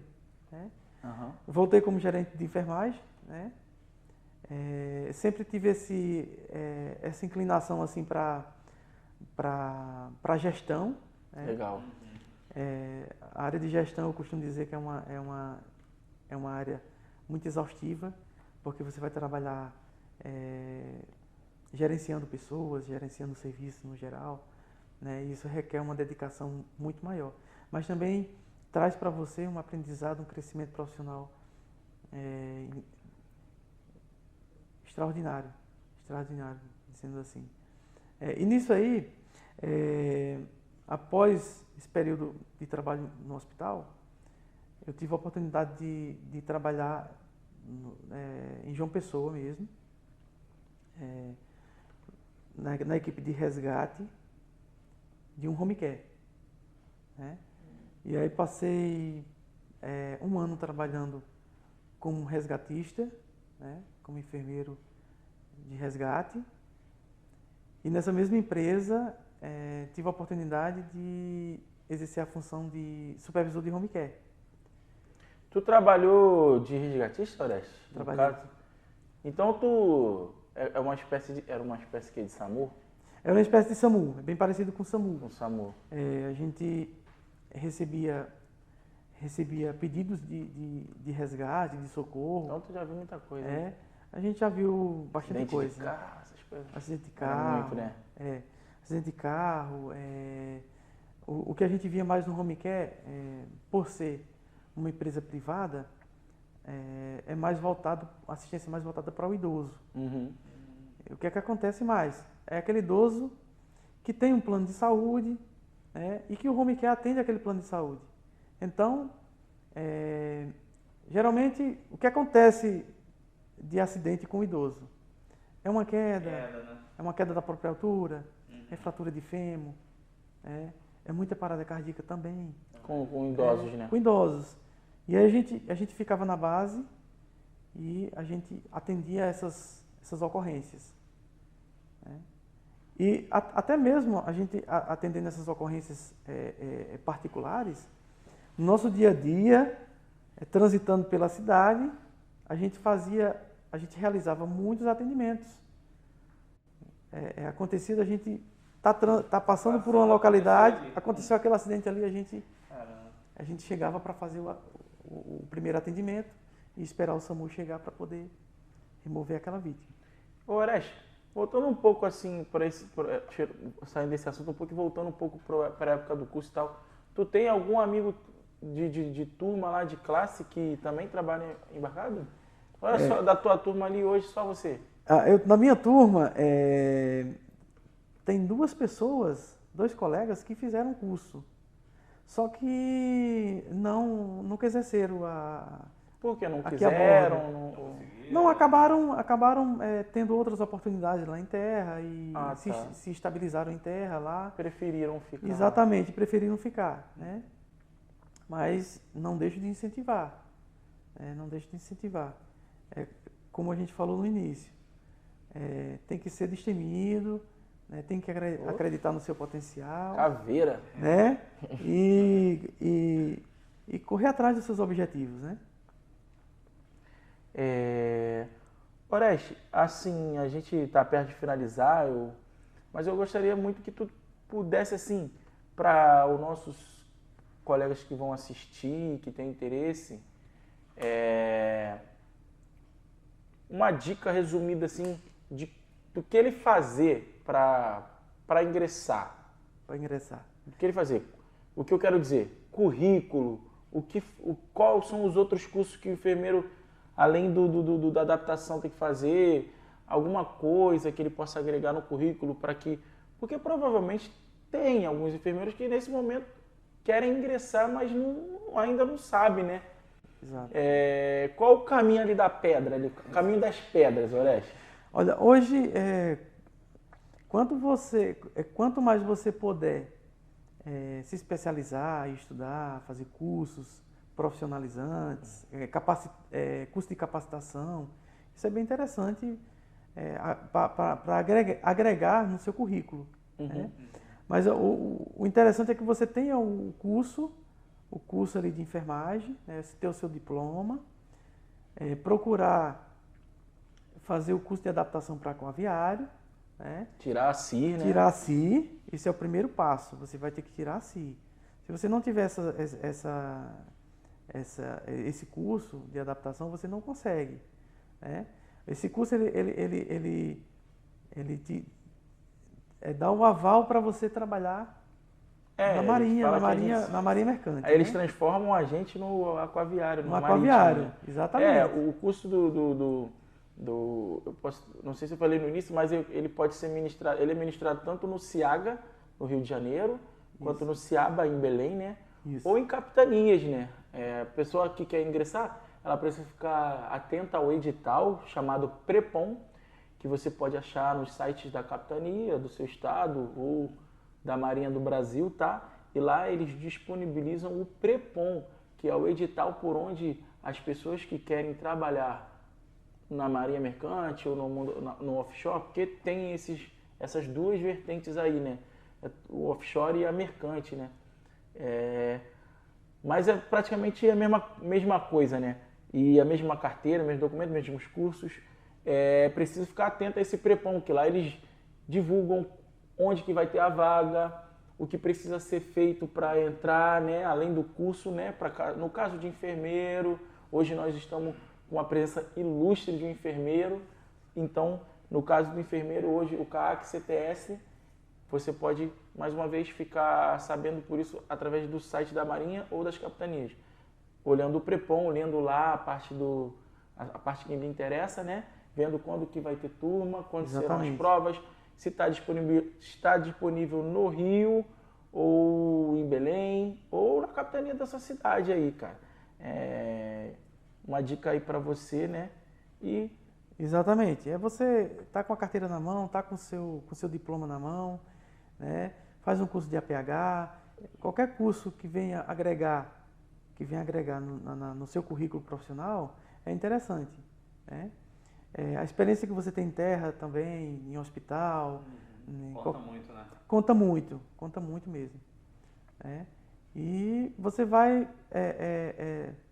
né? Uhum. Voltei como gerente de enfermagem, né? Sempre tive essa inclinação assim para gestão, né? Legal. A área de gestão eu costumo dizer que é uma área muito exaustiva, porque você vai trabalhar gerenciando pessoas, gerenciando serviços no geral, né? E isso requer uma dedicação muito maior. Mas também traz para você um aprendizado, um crescimento profissional extraordinário, dizendo assim. E nisso aí, após esse período de trabalho no hospital, eu tive a oportunidade de trabalhar em João Pessoa mesmo, na equipe de resgate de um home care, né? E aí passei 1 ano trabalhando como resgatista, né? Como enfermeiro de resgate. E nessa mesma empresa tive a oportunidade de exercer a função de supervisor de home care. Tu trabalhou de resgatista, Orestes? No Trabalhei. caso? Então tu era uma espécie que de SAMU? É uma espécie de SAMU, é bem parecido com o SAMU. Um SAMU. A gente recebia pedidos de resgate, de socorro. Então tu já viu muita coisa. Né? A gente já viu bastante Acidente coisa. de carro, essas coisas. Acidente de Era carro. muito, né? Acidente de carro. O que a gente via mais no home care, por ser uma empresa privada, a assistência é mais voltada para o idoso. Uhum. O que é que acontece mais? É aquele idoso que tem um plano de saúde, e que o home care atende aquele plano de saúde. Então, geralmente, o que acontece de acidente com o idoso? É uma queda, Né? é uma queda da própria altura, é fratura de fêmur, é muita parada cardíaca também. Com idosos, né? Com idosos. E aí a gente ficava na base e a gente atendia essas ocorrências. E até mesmo a gente atendendo essas ocorrências particulares, no nosso dia a dia, transitando pela cidade, a gente realizava muitos atendimentos. Acontecido, a gente tá passando por uma localidade, aconteceu aquele acidente ali, a gente chegava para fazer o primeiro atendimento e esperar o SAMU chegar para poder remover aquela vítima. Ô, Orestes, voltando um pouco assim, saindo desse assunto um pouco e voltando um pouco para a época do curso e tal, tu tem algum amigo de turma lá, de classe, que também trabalha embarcado? Olha só, da tua turma ali hoje, só você. Na minha turma, tem dois colegas que fizeram curso. Só que nunca exerceram Por que não aqui quiseram? a Não... Não, acabaram tendo outras oportunidades lá em terra e se estabilizaram em terra lá. Preferiram ficar. Exatamente, preferiram ficar, né? Mas não deixo de incentivar. Não deixo de incentivar. Como a gente falou no início, tem que ser destemido, né? Tem que acreditar no seu potencial. Caveira. Né? E correr atrás dos seus objetivos, né? Orestes, assim, a gente está perto de finalizar, mas eu gostaria muito que tu pudesse, assim, para os nossos colegas que vão assistir, que têm interesse, uma dica resumida, assim, do que ele fazer para ingressar. Para ingressar. O que ele fazer? O que eu quero dizer? Currículo, quais são os outros cursos que o enfermeiro, além da adaptação, tem que fazer, alguma coisa que ele possa agregar no currículo porque provavelmente tem alguns enfermeiros que nesse momento querem ingressar, mas ainda não sabem, né? Exato. Qual o caminho ali da pedra, o caminho das pedras, Orestes? Olha, hoje, quanto mais você puder se especializar, estudar, fazer cursos profissionalizantes, curso de capacitação, isso é bem interessante para agregar no seu currículo. Uhum. Né? Mas o interessante é que você tenha o curso ali de enfermagem, né? Você ter o seu diploma, procurar fazer o curso de adaptação para aquaviário, né? Tirar a CIR, né? Tirar a CIR, esse é o primeiro passo, você vai ter que tirar a CIR. Se você não tiver esse curso de adaptação, você não consegue. Né? Esse curso, ele te dá um aval para você trabalhar na marinha mercante. Aí eles transformam a gente no aquaviário, no aquaviário, né? exatamente. O curso não sei se eu falei no início, mas ele pode ser ministrado, ele é ministrado tanto no CIAGA, no Rio de Janeiro, quanto no CIABA, em Belém, né? Isso. Ou em capitanias, né? A pessoa que quer ingressar, ela precisa ficar atenta ao edital chamado PREPOM, que você pode achar nos sites da capitania, do seu estado ou da Marinha do Brasil, tá? E lá eles disponibilizam o PREPOM, que é o edital por onde as pessoas que querem trabalhar na Marinha Mercante ou no offshore, porque tem essas duas vertentes aí, né? o offshore e a mercante, né? Mas é praticamente a mesma coisa, né? E a mesma carteira, mesmo documento, mesmos cursos. É preciso ficar atento a esse prepão, que lá eles divulgam onde que vai ter a vaga, o que precisa ser feito para entrar, né? Além do curso, né? No caso de enfermeiro, hoje nós estamos com a presença ilustre de um enfermeiro. Então, no caso do enfermeiro, hoje o CAAC CTS, você pode, mais uma vez, ficar sabendo por isso através do site da Marinha ou das capitanias. Olhando o prepom, lendo lá a parte que lhe interessa, né? Vendo quando que vai ter turma, quando serão as provas, se está disponível no Rio, ou em Belém, ou na capitania da sua cidade aí, cara. Uma dica aí para você, né? Exatamente. Você tá com a carteira na mão, tá com o seu diploma na mão, né? Faz um curso de APH, qualquer curso que venha agregar no seu currículo profissional é interessante, né? A experiência que você tem em terra também, em hospital... Conta muito, né? Conta muito mesmo. E você vai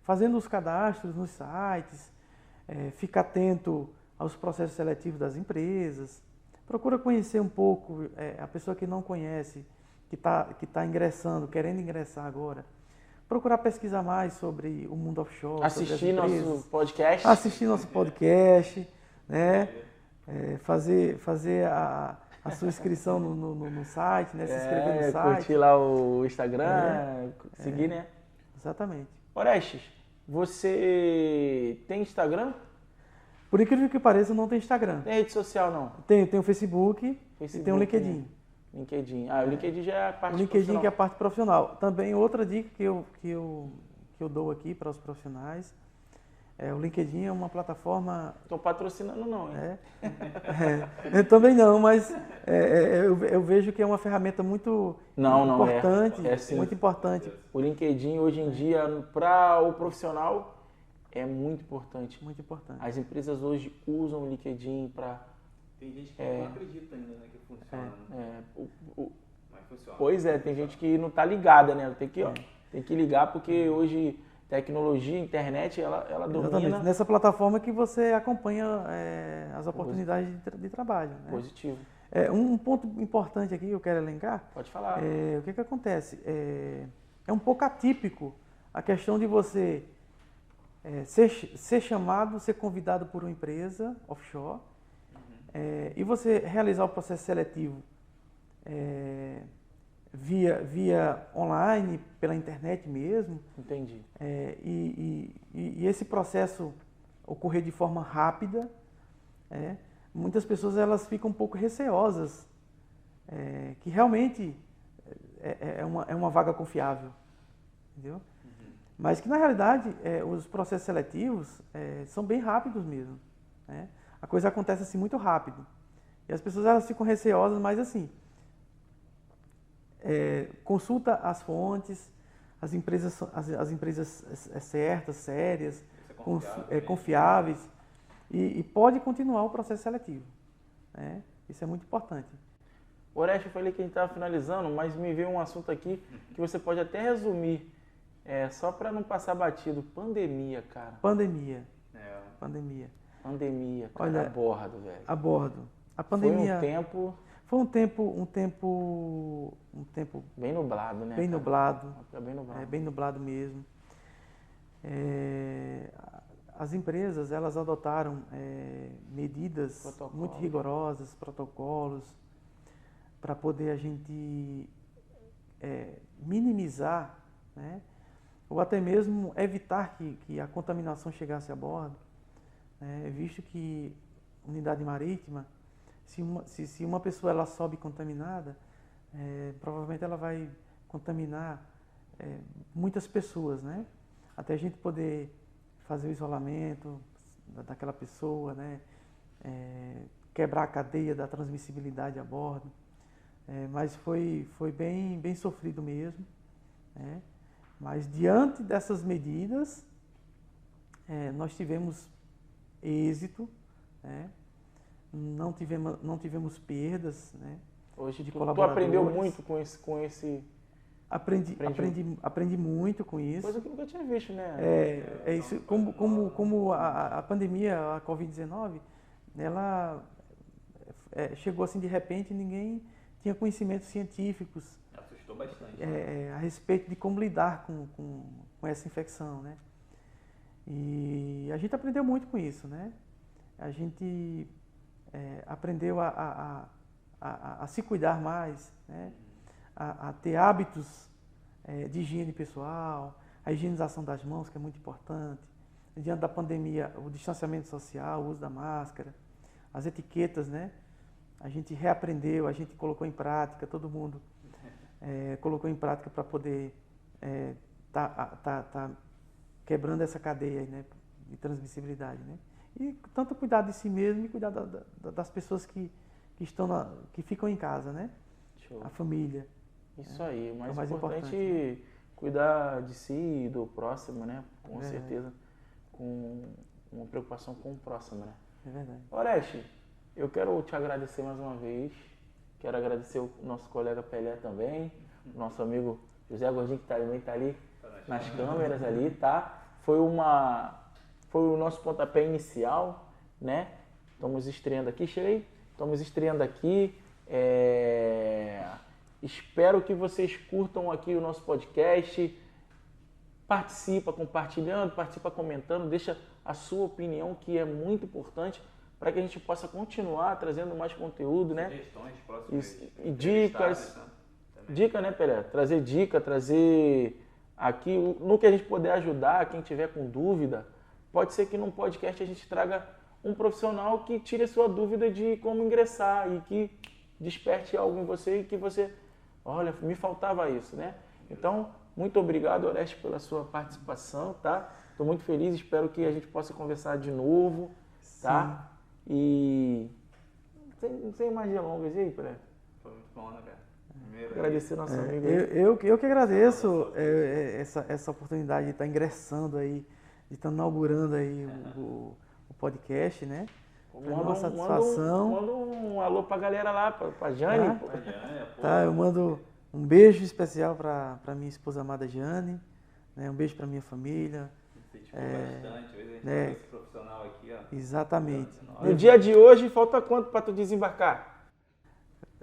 fazendo os cadastros nos sites, fica atento aos processos seletivos das empresas, procura conhecer um pouco a pessoa que não conhece, que tá ingressando, querendo ingressar agora. Procurar pesquisar mais sobre o mundo offshore, assistir nosso podcast. Assistir nosso podcast, né? Fazer a sua inscrição no site, né? Se inscrever no site. Curtir lá o Instagram, seguir, né? Exatamente. Orestes, você tem Instagram? Por incrível que pareça, não tem Instagram. Tem rede social, não? Tem o Facebook e tem o LinkedIn. Né? LinkedIn. O LinkedIn já é a parte profissional. O LinkedIn que é a parte profissional. Também outra dica que eu dou aqui para os profissionais, o LinkedIn é uma plataforma... Estou patrocinando não, hein? Eu também não, mas eu vejo que é uma ferramenta muito importante. Sim. Muito importante. O LinkedIn hoje em dia, para o profissional, é muito importante. Muito importante. As empresas hoje usam o LinkedIn para... Tem gente que não acredita ainda, né, que funciona. Mas funciona. Pois é, tem gente que não está ligada, né? Tem que ligar porque hoje tecnologia, internet, ela domina. Exatamente. Nessa plataforma que você acompanha as oportunidades de trabalho. Né? Positivo. Um ponto importante aqui que eu quero elencar. Pode falar. O que acontece? É um pouco atípico a questão de você ser chamado, ser convidado por uma empresa offshore, e você realizar o processo seletivo via online, pela internet mesmo. Entendi. E esse processo ocorrer de forma rápida, muitas pessoas elas ficam um pouco receosas, que realmente é uma vaga confiável, entendeu? Mas que na realidade os processos seletivos são bem rápidos mesmo, né? A coisa acontece assim muito rápido. E as pessoas elas ficam receosas, mas assim, consulta as fontes, as empresas certas, sérias, confiáveis, e pode continuar o processo seletivo, né? Isso é muito importante. Orestes, eu falei que a gente estava finalizando, mas me veio um assunto aqui que você pode até resumir, só para não passar batido. Pandemia, cara. Pandemia, cara. Olha, a bordo, velho. A bordo. A pandemia... Foi um tempo... um tempo bem nublado, né? Bem nublado. Bem nublado. Bem nublado mesmo. As empresas, elas adotaram medidas muito rigorosas, protocolos, para poder a gente minimizar, né? Ou até mesmo evitar que a contaminação chegasse a bordo, visto que unidade marítima, se uma pessoa ela sobe contaminada, provavelmente ela vai contaminar muitas pessoas, né? Até a gente poder fazer o isolamento daquela pessoa, né? Quebrar a cadeia da transmissibilidade a bordo. Mas foi bem sofrido mesmo, né? Mas diante dessas medidas, nós tivemos êxito, né? Não tivemos perdas, né? Hoje de tu colaboradores. aprendeu muito com esse Aprendi muito com isso. coisa que eu nunca tinha visto, né? É isso, como a pandemia, a Covid-19, ela chegou assim de repente, ninguém tinha conhecimentos científicos Assustou bastante. a respeito de como lidar com essa infecção, né? E a gente aprendeu muito com isso, né? A gente aprendeu a se cuidar mais, né? A ter hábitos de higiene pessoal, a higienização das mãos, que é muito importante. Diante da pandemia, o distanciamento social, o uso da máscara, as etiquetas, né? A gente reaprendeu, a gente colocou em prática, todo mundo colocou em prática para poder tá quebrando essa cadeia aí, né? De transmissibilidade, né? E tanto cuidar de si mesmo e cuidar das pessoas que ficam em casa, né? Show. A família. Isso aí, o é mais, o mais importante importante, é cuidar de si e do próximo, né? Com É. certeza, com uma preocupação com o próximo, né? É verdade. Oreste, eu quero te agradecer mais uma vez. Quero agradecer o nosso colega Pelé também, o nosso amigo José Gordinho, que também está ali nas câmeras ali, tá? Foi o nosso pontapé inicial, né? Estamos estreando aqui, cheguei. Estamos estreando aqui. Espero que vocês curtam aqui o nosso podcast. Participa compartilhando, participa comentando, deixa a sua opinião, que é muito importante para que a gente possa continuar trazendo mais conteúdo, né? Sugestões, próximas E dicas. Dica, né, Pelé? Trazer dica, trazer aqui no que a gente puder ajudar, quem tiver com dúvida. Pode ser que num podcast a gente traga um profissional que tire a sua dúvida de como ingressar e que desperte algo em você e que você, olha, me faltava isso, né? Então, muito obrigado, Oreste, pela sua participação, tá? Estou muito feliz, espero que a gente possa conversar de novo, tá? E sem mais delongas, e aí, Pelé? Foi muito bom, né, cara? Agradecer nosso amigo aí. Eu que agradeço essa oportunidade de estar ingressando aí, de estar inaugurando aí o podcast, né? Foi uma satisfação. Manda um alô pra galera lá, pra Jane. Tá? Pô. Tá, eu mando um beijo especial para minha esposa amada Jane, né? Um beijo para minha família. Incentivou bastante, hoje a gente né? tem esse profissional aqui, ó. Exatamente. No dia de hoje, falta quanto pra tu desembarcar?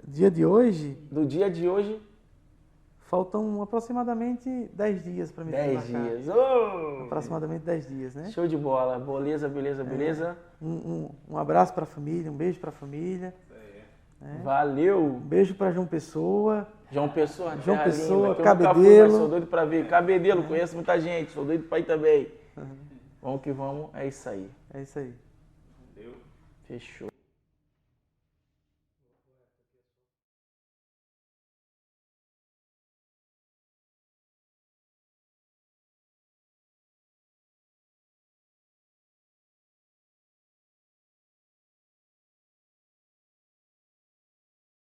Dia de hoje, Do dia de hoje, faltam aproximadamente 10 dias para me 10 desembarcar. dias. Oh! Aproximadamente 10 dias, né? Show de bola. Beleza. Um abraço para a família, um beijo para a família. Isso aí. Né? Valeu. Um beijo para João Pessoa. João Pessoa, João terra Pessoa, linda, que eu nunca fui, Cabedelo. mas sou doido pra ver. Cabedelo, conheço muita gente, sou doido pra ir também. Vamos que vamos, é isso aí. É isso aí. Valeu. Fechou.